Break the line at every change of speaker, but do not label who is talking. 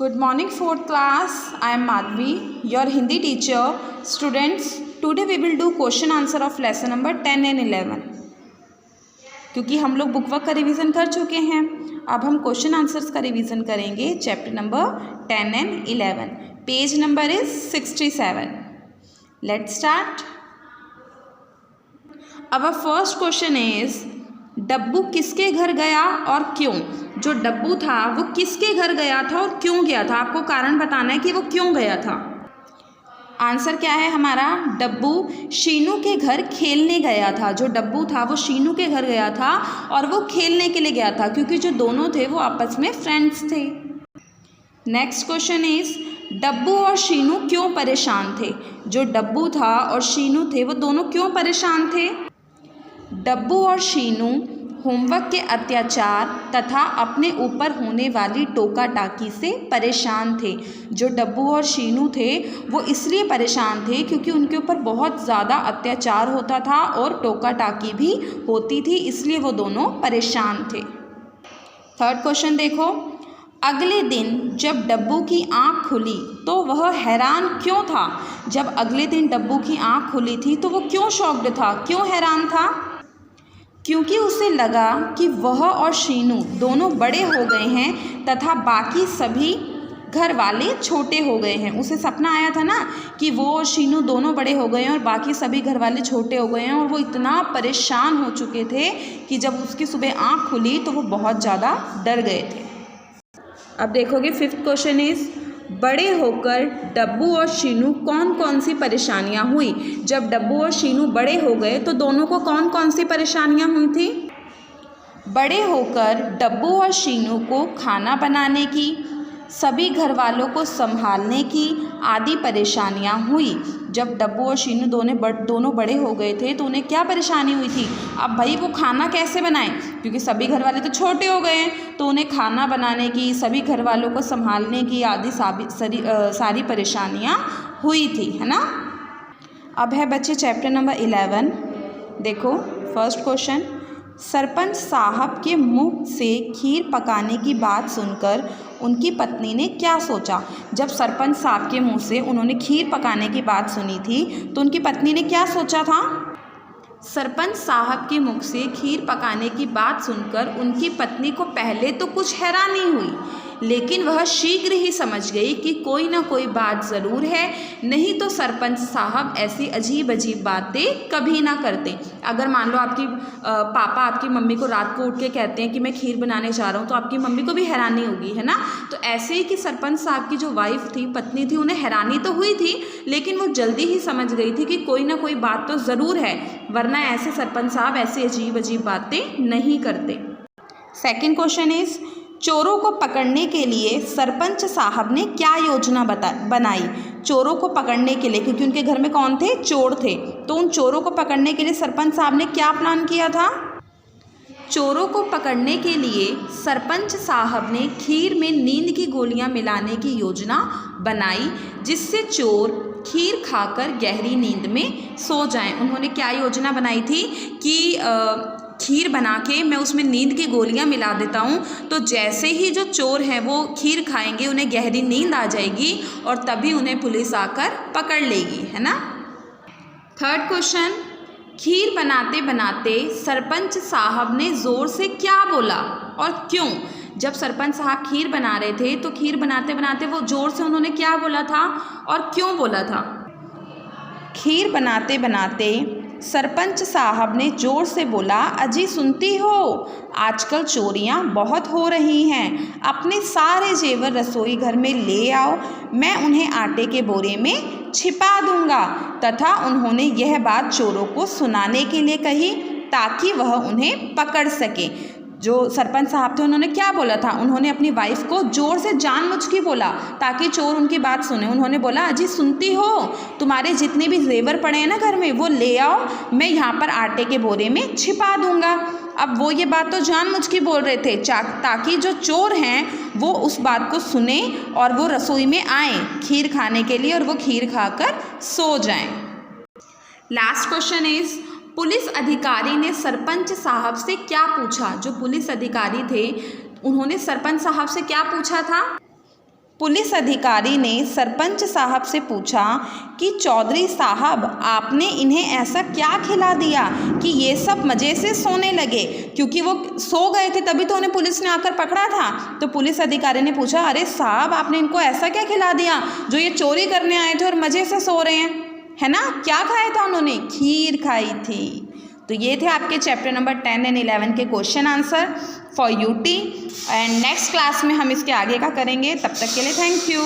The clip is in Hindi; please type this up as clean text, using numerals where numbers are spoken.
Good morning, fourth class. I am Madhvi, your Hindi teacher. Students, today we will do question answer of lesson number 10 and 11. क्योंकि हम लोग बुक वर्क का रिवीजन कर चुके हैं, अब हम क्वेश्चन आंसर्स का रिवीजन करेंगे chapter number 10 and 11. Page number is 67. Let's start. अब फर्स्ट क्वेश्चन इज डब्बू किसके घर गया और क्यों. जो डब्बू था वो किसके घर गया था और क्यों गया था, आपको कारण बताना है कि वो क्यों गया था. आंसर क्या है हमारा, डब्बू शीनू के घर खेलने गया था. जो डब्बू था वो शीनू के घर गया था और वो खेलने के लिए गया था क्योंकि जो दोनों थे वो आपस में फ्रेंड्स थे. नेक्स्ट क्वेश्चन इज डब्बू और शीनू क्यों परेशान थे. जो डब्बू था और शीनू थे वो दोनों क्यों परेशान थे. डब्बू और शीनू होमवर्क के अत्याचार तथा अपने ऊपर होने वाली टोका टाकी से परेशान थे. जो डब्बू और शीनू थे वो इसलिए परेशान थे क्योंकि उनके ऊपर बहुत ज़्यादा अत्याचार होता था और टोका टाकी भी होती थी, इसलिए वो दोनों परेशान थे. थर्ड क्वेश्चन देखो. अगले दिन जब डब्बू की आँख खुली तो वह हैरान क्यों था. जब अगले दिन डब्बू की आँख खुली थी तो वो क्यों शॉक्ड था, क्यों हैरान था. क्योंकि उसे लगा कि वह और शीनू दोनों बड़े हो गए हैं तथा बाकी सभी घर वाले छोटे हो गए हैं. उसे सपना आया था ना कि वो और शीनू दोनों बड़े हो गए हैं और बाकी सभी घर वाले छोटे हो गए हैं, और वो इतना परेशान हो चुके थे कि जब उसकी सुबह आँख खुली तो वो बहुत ज़्यादा डर गए थे. अब देखोगे फिफ्थ क्वेश्चन इज बड़े होकर डब्बू और शीनू कौन कौन सी परेशानियां हुई. जब डब्बू और शीनू बड़े हो गए तो दोनों को कौन कौन सी परेशानियां हुई थी. बड़े होकर डब्बू और शीनू को खाना बनाने की, सभी घर वालों को संभालने की आदि परेशानियां हुई. जब डब्बू और शीनू दोनों बड़े हो गए थे तो उन्हें क्या परेशानी हुई थी. अब भाई वो खाना कैसे बनाएं, क्योंकि सभी घर वाले तो छोटे हो गए हैं, तो उन्हें खाना बनाने की, सभी घर वालों को संभालने की आदि सारी परेशानियां हुई थी, है ना. अब है बच्चे चैप्टर नंबर 11. देखो फर्स्ट क्वेश्चन. सरपंच साहब के मुंह से खीर पकाने की बात सुनकर उनकी पत्नी ने क्या सोचा. जब सरपंच साहब के मुंह से उन्होंने खीर पकाने की बात सुनी थी तो उनकी पत्नी ने क्या सोचा था. सरपंच साहब के मुख से खीर पकाने की बात सुनकर उनकी पत्नी को पहले तो कुछ हैरानी हुई, लेकिन वह शीघ्र ही समझ गई कि कोई ना कोई बात ज़रूर है, नहीं तो सरपंच साहब ऐसी अजीब अजीब बातें कभी ना करते. अगर मान लो आपकी पापा आपकी मम्मी को रात को उठ के कहते हैं कि मैं खीर बनाने जा रहा हूँ, तो आपकी मम्मी को भी हैरानी होगी, है ना. तो ऐसे ही कि सरपंच साहब की जो वाइफ थी, पत्नी थी, उन्हें हैरानी तो हुई थी, लेकिन वो जल्दी ही समझ गई थी कि कोई ना कोई बात तो ज़रूर है, वरना ऐसे सरपंच साहब ऐसी अजीब अजीब बातें नहीं करते. सेकेंड क्वेश्चन इज चोरों को पकड़ने के लिए सरपंच साहब ने क्या योजना बनाई. चोरों को पकड़ने के लिए, क्योंकि उनके घर में कौन थे, चोर थे, तो उन चोरों को पकड़ने के लिए सरपंच साहब ने क्या प्लान किया था. चोरों को पकड़ने के लिए सरपंच साहब ने खीर में नींद की गोलियां मिलाने की योजना बनाई, जिससे चोर खीर खाकर गहरी नींद में सो जाएं. उन्होंने क्या योजना बनाई थी कि खीर बना के मैं उसमें नींद की गोलियां मिला देता हूँ, तो जैसे ही जो चोर हैं वो खीर खाएंगे उन्हें गहरी नींद आ जाएगी और तभी उन्हें पुलिस आकर पकड़ लेगी, है ना. Third question. खीर बनाते बनाते सरपंच साहब ने ज़ोर से क्या बोला और क्यों. जब सरपंच साहब खीर बना रहे थे तो खीर बनाते बनाते वो ज़ोर से उन्होंने क्या बोला था और क्यों बोला था. खीर बनाते बनाते सरपंच साहब ने जोर से बोला, अजी सुनती हो, आजकल चोरियां बहुत हो रही हैं, अपने सारे जेवर रसोई घर में ले आओ, मैं उन्हें आटे के बोरे में छिपा दूंगा. तथा उन्होंने यह बात चोरों को सुनाने के लिए कही ताकि वह उन्हें पकड़ सके. जो सरपंच साहब थे उन्होंने क्या बोला था, उन्होंने अपनी वाइफ को जोर से जानबूझ के बोला ताकि चोर उनकी बात सुने. उन्होंने बोला, अजी सुनती हो, तुम्हारे जितने भी जेवर पड़े हैं ना घर में वो ले आओ, मैं यहाँ पर आटे के बोरे में छिपा दूंगा. अब वो ये बात तो जानबूझ के बोल रहे थे ताकि जो चोर हैं वो उस बात को सुने और वो रसोई में आए खीर खाने के लिए और वो खीर खाकर सो जाएं. लास्ट क्वेश्चन इज पुलिस अधिकारी ने सरपंच साहब से क्या पूछा. जो पुलिस अधिकारी थे उन्होंने सरपंच साहब से क्या पूछा था. पुलिस अधिकारी ने सरपंच साहब से पूछा कि चौधरी साहब आपने इन्हें ऐसा क्या खिला दिया कि ये सब मज़े से सोने लगे, क्योंकि वो सो गए थे तभी तो उन्हें पुलिस ने आकर पकड़ा था। तो पुलिस अधिकारी ने पूछा, अरे साहब आपने इनको ऐसा क्या खिला दिया जो ये चोरी करने आए थे और मज़े से सो रहे हैं, है ना। क्या खाया था उन्होंने? खीर खाई थी। तो ये थे आपके चैप्टर नंबर 10 एंड 11 के question answer for UT. And next class में हम इसके आगे का करेंगे। तब तक के लिए थैंक यू।